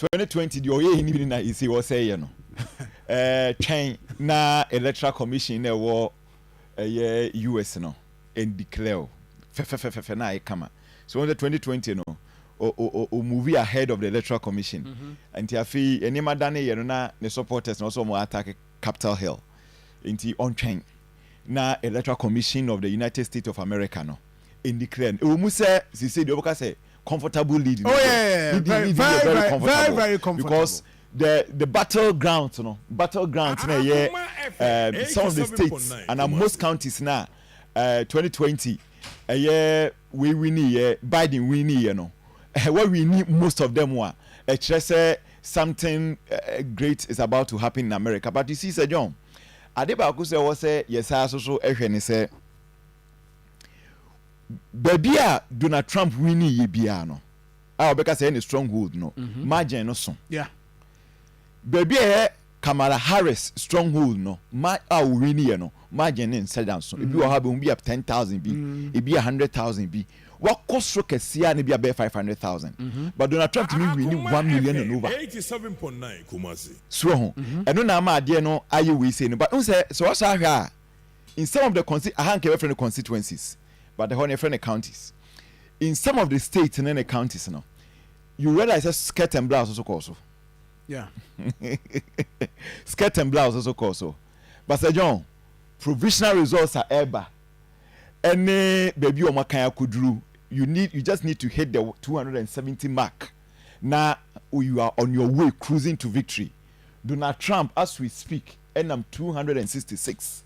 2020 the oye ni na isi wo say you know train na electoral commission na wo US no and declare fe na kama so in the 2020 no o movie ahead of the electoral commission and afi enima dane ye no na the supporters no so mo attack Capitol Hill into on train na electoral commission of the United States of America no in declare o mu say say the oboka say comfortable lead. Oh yeah, very comfortable because the battleground you know some of the states and most counties now 2020 we win Biden win you know what we need most of them were say something great is about to happen in America. But you see Sir John Adebaku say was say yes also ehwe say baby a Donald Trump win ye bia no a obeka say any stronghold no margin no so yeah baby Kamala Harris stronghold no ma a win ye no margin in sedan so ebi o have be up 10,000 bi ebi 100,000 bi what cost so kesia ne bi about 500,000 but Donald Trump to me win 1 million and over 87.9 Kumasi so eno na ma ade no aye we say no but say so what hwa in some of the constituencies but the whole different counties in some of the states and the counties now you realize that skirt and blouse also call so yeah skirt and blouse also call so but Sir John provisional results are ever any baby o makanya kudru you just need to hit the 270 mark now you are on your way cruising to victory. Donald Trump as we speak and I'm 266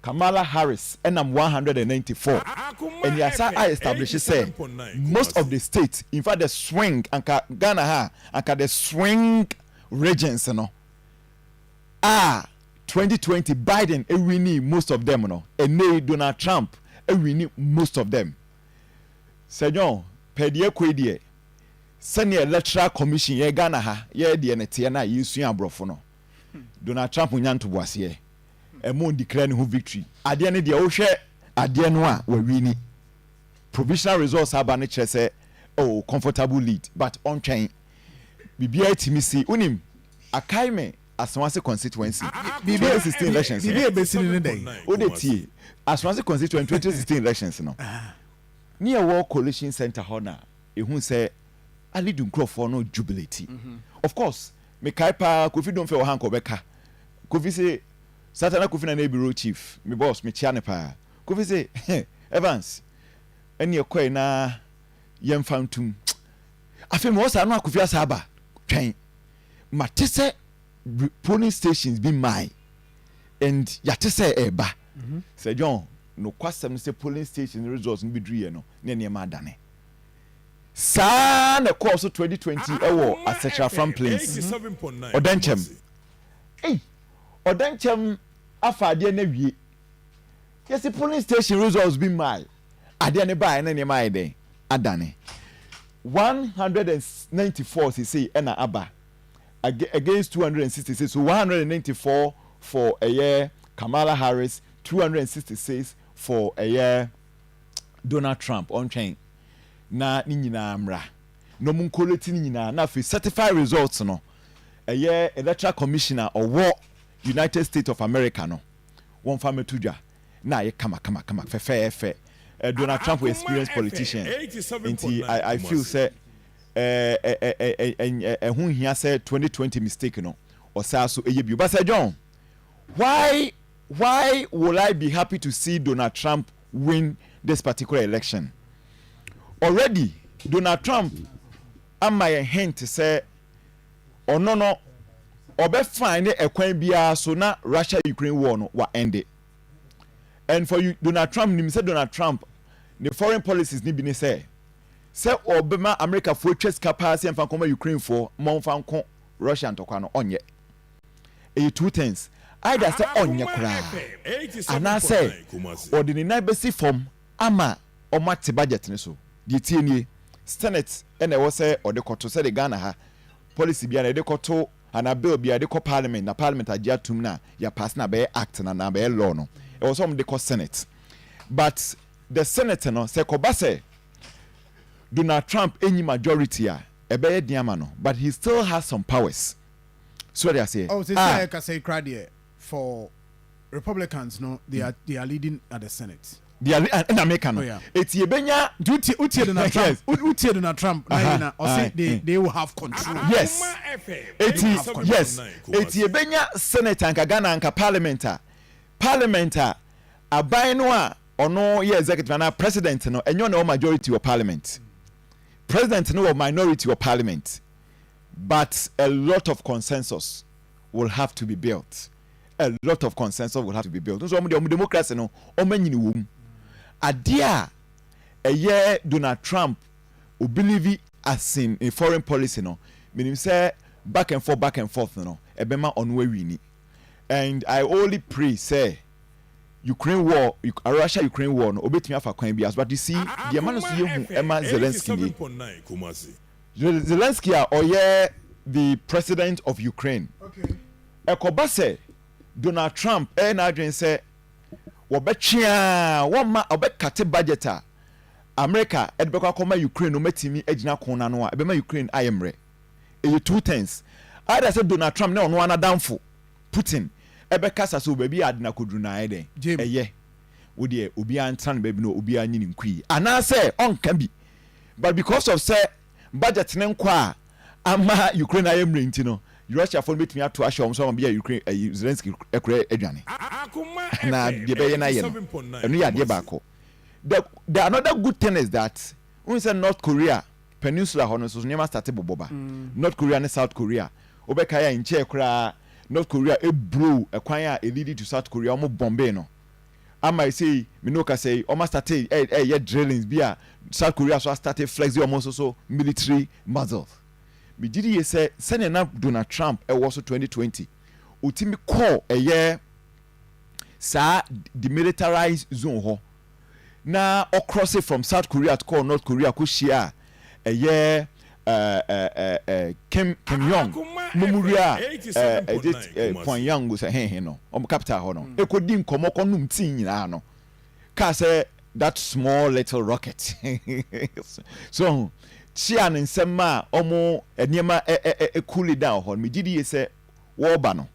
Kamala Harris and I'm 194 and yes I established say most of the states in fact the swing and Ghana ha and the swing regions you know 2020 Biden we need most of them you know and Donald Trump we need most of them. Sir John pedie kwedie senior electoral commission ye Ghana ha ye de ne tie na yesu abrofo no Donald Trump nyanto boase emo declare who victory ade ne de wo hwe ade no a wa wini provisional results aba ne kire say oh comfortable lead but on train bibia timisi unim akaime Aswanse constituency BBA 16 elections BBA besini ne dey o de tie Aswanse constituency 2016 elections no near War Coalition Center Hona ehun say Ali Dunkrofo no jubilate of course me kaipa Kofi don fe o hanko beka Kofi say Satana Kofi na bureau chief me boss me chia ne pa Kofi say Evans eni ekoi na yemfantum afi me wosa no Kofi asaba twen matese polling stations be mine and yate say eba Sir John no kwasem say polling station results no be dru no ne ma dane sa na course 2020 ewo Asetra from Plains odanchem afade na wie yes polling station results be mine ade ne ba ne ma den adane 194 say na aba against 266 so 194 for a year Kamala Harris 266 for a year Donald Trump on chain na ni nyina amra no mun quality ni nyina na fi certified results no a year electoral commissioner or United States of America no one family tuja na ye kama fe Donald Trump we experienced politician I feel say who here said 2020 mistake no or say so eyebi but Sir John why will I be happy to see Donald Trump win this particular election? Already Donald Trump am my hint to say or no obe find a kwan bia so na Russia Ukraine war no wa end it. And for you Donald Trump ni say Donald Trump the foreign policies ni bi ni say obema America for chess capacity and fan Ukraine for mon fan kon Russia ntokwa no onye two things either say onye kura ana say ordinary na besi form ama o mate budget ni so die tie nie Senate and e wo say o de koto say the Ghana ha policy bia na de koto ana bill bia de ko parliament na parliament agia tum na ya pass na be act na be law no e wo some de ko Senate but the Senate no say ko ba say Donald Trump any majority ebeye diama no, but he still has some powers. So they say. Oh, they say crowd for Republicans, no, they are leading at the Senate. They are in America. No. Oh, yeah. It's Yebenya. Uti Donald Trump. Uti Donald Trump. Or say they will have control. Yes. It is. Yes. It's Yebenya Senate and Ghana and Parliamenta. Abainwa or no executive and president no and you know majority of parliament. President no minority of parliament. But a lot of consensus will have to be built. A lot of consensus will have to be built. So democracy no omanyini wom. Adia a year Donald Trump who believe as in a foreign policy no meaning say back and forth no ebema onwe wini. And I only pray say Ukraine war, Russia Ukraine war no obetumi afa kwan bias, but you see the man so yehu Emma Zelensky. Zelensky or the president of Ukraine. Okay. Ekobase Donald Trump na adwen say wobetwea woma obekate budget a America edbekwa koma Ukraine no matimi agina kona no a ebema Ukraine ayemre. E two things. Either say Donald Trump na ono anadamfo Putin ebekasa so baby adna kodru na eden eye wo de obi antran baby no obi anyini nkui ana say onka bi, but because of say budget ne nkwa ama Ukraine ayemre nti no Russia for betimi ato ahwe so be Ukraine Zelensky ekure adwane na de be na ye no enu ya de baako. The another good thing is that when say North Korea peninsula hono so never started boboba. North Korea and South Korea obeka ya nche kura North Korea e blow e kwan a e lead to South Korea omo bombe no ama say minoka say almost started ye drillings bia South Korea so started flexing almost so military muscles. Me did ye say send na Donald Trump e was 2020 utimi call a year sa demilitarized zone ho na across it from South Korea to call North Korea ko share a year Kim Yong Mumuria Pyongyang go say he no capital ho no e ko di nkomo konum tin nyina no ka say that small little rocket so chia ne nsema omo eniema cool it down ho me gidi say wo ba no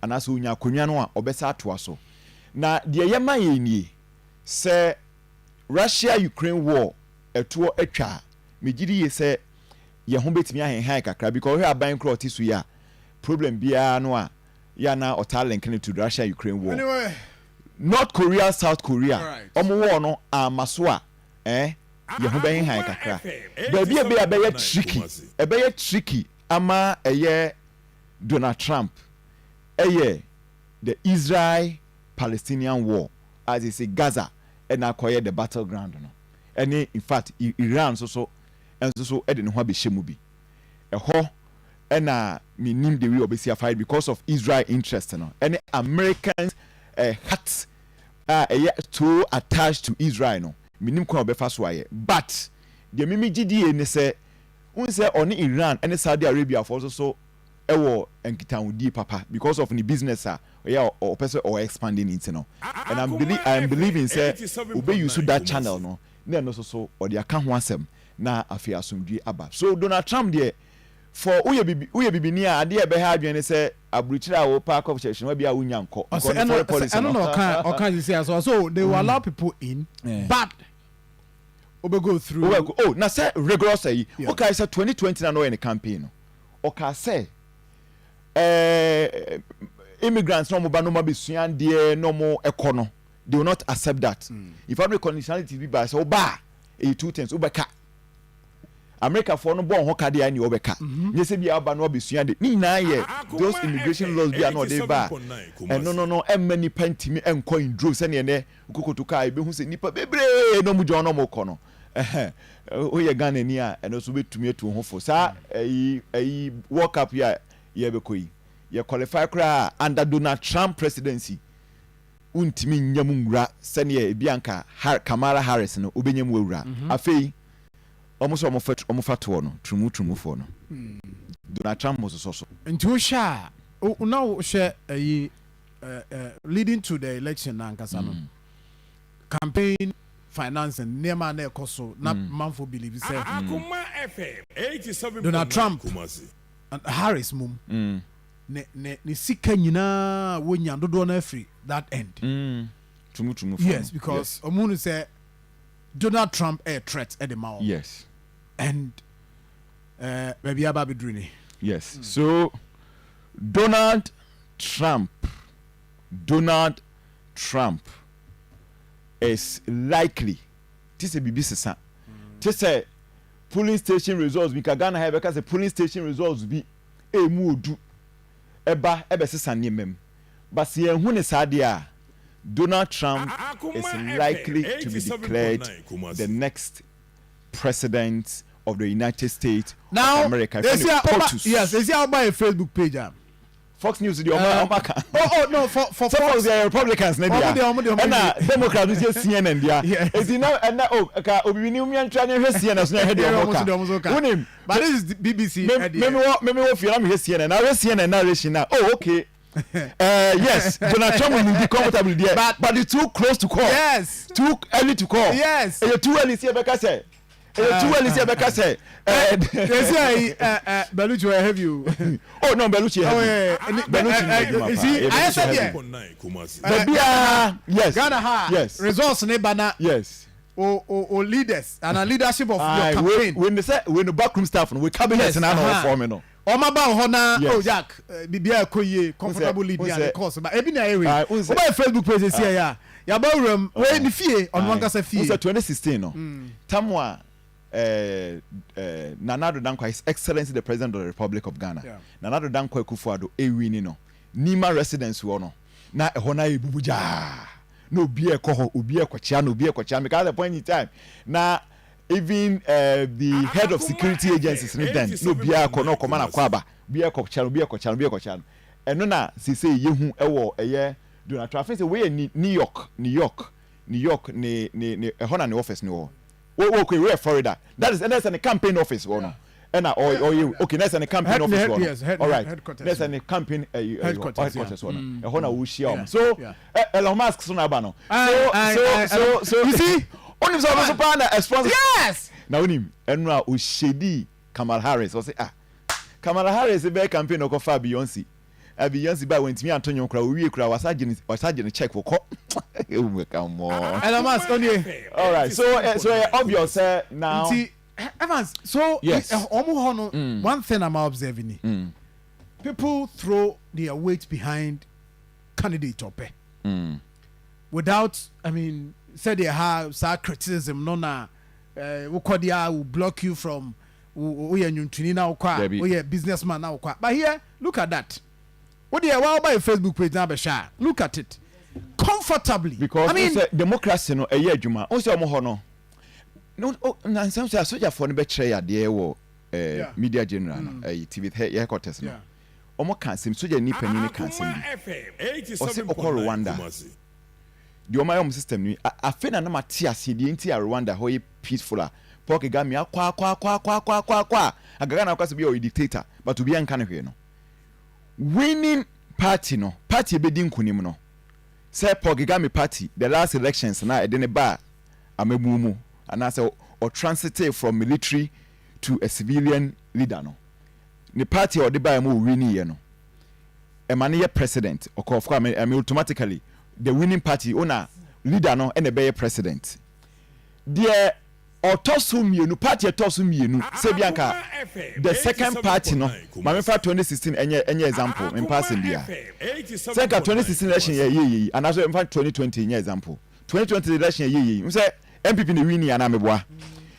anaso unya konwa no a obesa atoa so na de yema ye nie say Russia Ukraine war etuo atwa me gidi say ye ho betimi ahenhan kakra because we aban kro otisu ya problem bia no a ya na ota link to Russia Ukraine war. Anyway, North Korea South Korea right. Omo war no amaso a ye ho ben han kakra baby e be tricky ama eye Donald Trump the Israel Palestinian war as they say Gaza and akoye the battleground no and in fact Iran so and so ede ne ho abehye bi eho na minim the way obesi fight because of Israel interest no and Americans hearts too attached to Israel no minim ko obefa so aye but the mimi gidi ne say un say on Iran and Saudi Arabia for so ewo enkitanwudi papa because of the business or person or expanding it no and I'm believing say obe use that channel no na no so or the aka ho asem na afia asomdwe aba so Donald Trump there for uye bibi a ade e be ha adwene say abruchira a wo park of church no bia wunya nko I don't know can you say so they will allow people in but we go through na say regular say okay say 2020 na no in the campaign no okay say immigrants no mo ba no ma besuan de no mo ekono they will not accept that if every conditionality be by so ba two things obeka America for no bon ho kade ani obeka nyese bia aba no obesua de ni na ye those immigration laws bia no dey ba no many pantimi enko in drove se ne kokoto ka e be hu se nipa bebre no mu jo no mo ko no o ye Ghana ni a eno so betumi etu ho fo sa world cup ya ye be koyi ye qualify kra under Donald Trump presidency untimi nyam nwura se ne bia nka Kamala Harris no obenyam wura afei almost omo fato no trumu fo no Donald Trump was so into sha now share leading to the election na nkasa no campaign finance and nema na ekoso na manfo believe say Donald Trump and Harris mum ne sika nyina wonya dodo na free that end. Tumu Yes, because Omunu say Donald Trump a threat at the mouth. Yes. And maybe Ababi Drini. Yes. So Donald Trump is likely to say BBC to say polling station results because Ghana have because the polling station results be a mudu eba sesa nyemem but see who is adia Donald Trump is likely to be declared the next president of the United States of America. Yes, they see how my Facebook page. Fox News the no for Fox the Republicans maybe and Democrats just CNN dia is now and okay obi ni umi antwa ne hwe CNN so na he de but this is the BBC me wo fira me hwe CNN na hwe CNN narration na okay yes Donald Trump will be comfortable there but it's too close to call. Yes, too early to call. Yes, you too early see Becca say too early see Becca say they say Belucci will have you. Oh no, Belucci. You see, I said yes. Ghana ha. Yes. Results ne bana. Yes. Or leaders and a leadership of your campaign. When they say when the backroom staff we cabinet and our forming. Oma ba ho na oh Jack bibia koye comfortable lead and course but ebi na area. Oba Facebook page say ya. Ya ba room we ni fie on one kasa fie. 2016 no. Tamwa Nana Addo Dankwa, His Excellency the President of the Republic of Ghana. Nana Addo Dankwa Akufo-Addo ewini no. Nima residence wo no. Na ehona ebubuja. No be ekoho, obi ekocha, no be ekocha because at the point in time na even the head of security agencies then no be akọ no come na kwaba. Be ekocha. Eno na se yehu ewo eye Donald Trump say we New York ne ehona ne office ne wo. Okay, we're Florida. That's a campaign office, one. And okay, that's a campaign office, one. Yes, all right. Headquarters. That's a campaign headquarters, one. So, Elon Musk, so you see, only so partner a sponsor. Yes. Now, Enra Ushedi Kamala Harris, or say Kamala Harris a bad campaign of Beyonce. Beyonce by when me Antonio Kra was sergeant check for cop. Come on. Elon Musk on you. All right. So obvious now. See, Evans. So yes. One thing I'm observing. People throw their weight behind candidate Ope. Without, I mean, say they have some criticism. No na, will block you from. We are businessman now. But here, look at that. What do you want by Facebook page now? Look at it comfortably. Because I mean, democracy no a year juma. Also, no. Na some say soldier for no betray ya there wo media general TV headquarters no. Omo kan sim soldier ni panini kan sim. O se okọ Rwanda. The omo system ni afi na na mate ase die nti Rwanda ho peaceful a Paul Kagame akwa agaga na kwase be o dictator but to be an kan hwe no. Winning party no party ebedi nkunim no say Paul Kagame party the last elections na edene ba amemumu and as or transited from military to a civilian leader no the party or the ba mo winning ye no e man president or of course I mean automatically the winning party owner leader no and the be president the Otosum yenu party otosum yenu Sebianka the second party no Mamifa 2016 any example in passing there second 2016 election ye and also in 2020 any example 2020 election ye say MPP ni wini ana meboa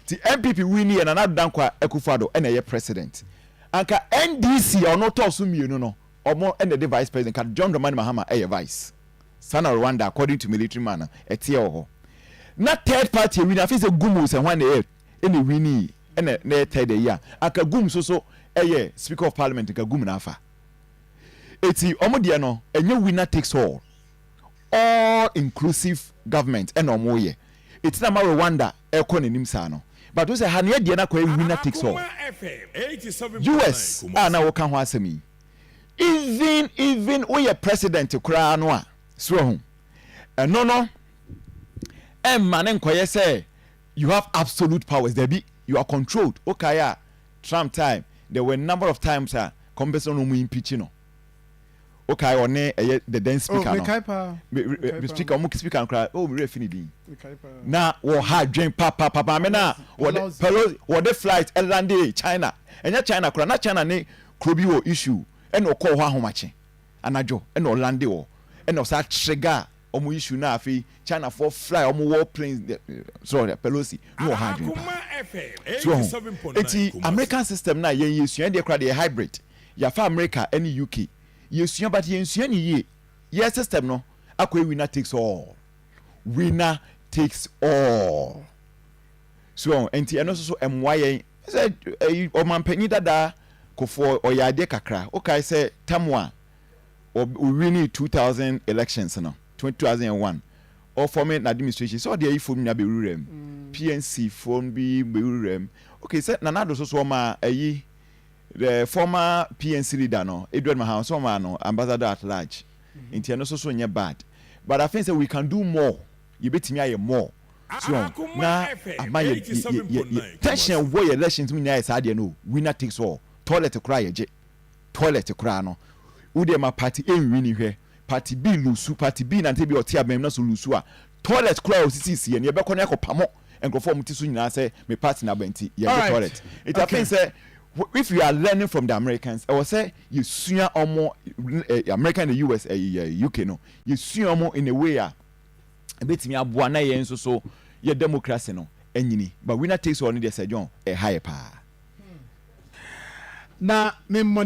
ti MPP wini and another Dankwa Akufo-Addo and a president anka NDC or no tosum yenu no or more and the vice president ka John Dramani Mahama a vice son of Rwanda according to military man etie not third party win I say gumu say when they any wini and na third year aka gum so speaker of parliament ka gum na afa eti omodie no enye winner takes all inclusive government and omoye it's na ma Rwanda ekononim sa no but we say ha na die na kwa winner takes all US na wo kan ho asemi even we president kura no a so ho no man enkoye say you have absolute powers there be you are controlled. Okay, Trump time there were a number of times Congress no mu impeach no. Okay, on the then speaker no. Speaker omo speaker cry. Oh, we refi ni din. Na wo ha dwen papa me na wo the flight land China. Enya China kura na China ne krobi wo issue. And o call ahomache anajo and o lande o and o sa trigger omo issue na afi China for fly omo war planes sorry Pelosi no hard so eti American system na yen yesu and dey cry dey hybrid ya fa America any UK yesu but yesu ni ye yes system no akwa winner takes all so enti eno so MY said o man panyi dada kofo oyade kakra okay say tamwa or winning 2000 elections no 2001 or forming administration so there ifo nya be rurem PNC form be rurem okay say nanado so ma ayi the former PNC leader no Edward Mahama so ma no ambassador at large inti no so nya bad but I think say we can do more you betimi aye more so na amaye tension boy elections we nya say dey no winner takes all toilet cry eje toilet cry no wo dey ma party enwi hwe party B lusu party B na bi otia bem na so lusu a toilet cry osisi ne be kono akopamo enkrofo muti so nyina say me party na banti ye toilet it happens say if you are learning from the Americans I will say you sua omo American the US UK no you sua omo in a way a betimi aboa na ye nso so ye democracy no enyini but winner takes all ne dey say John high pa na me money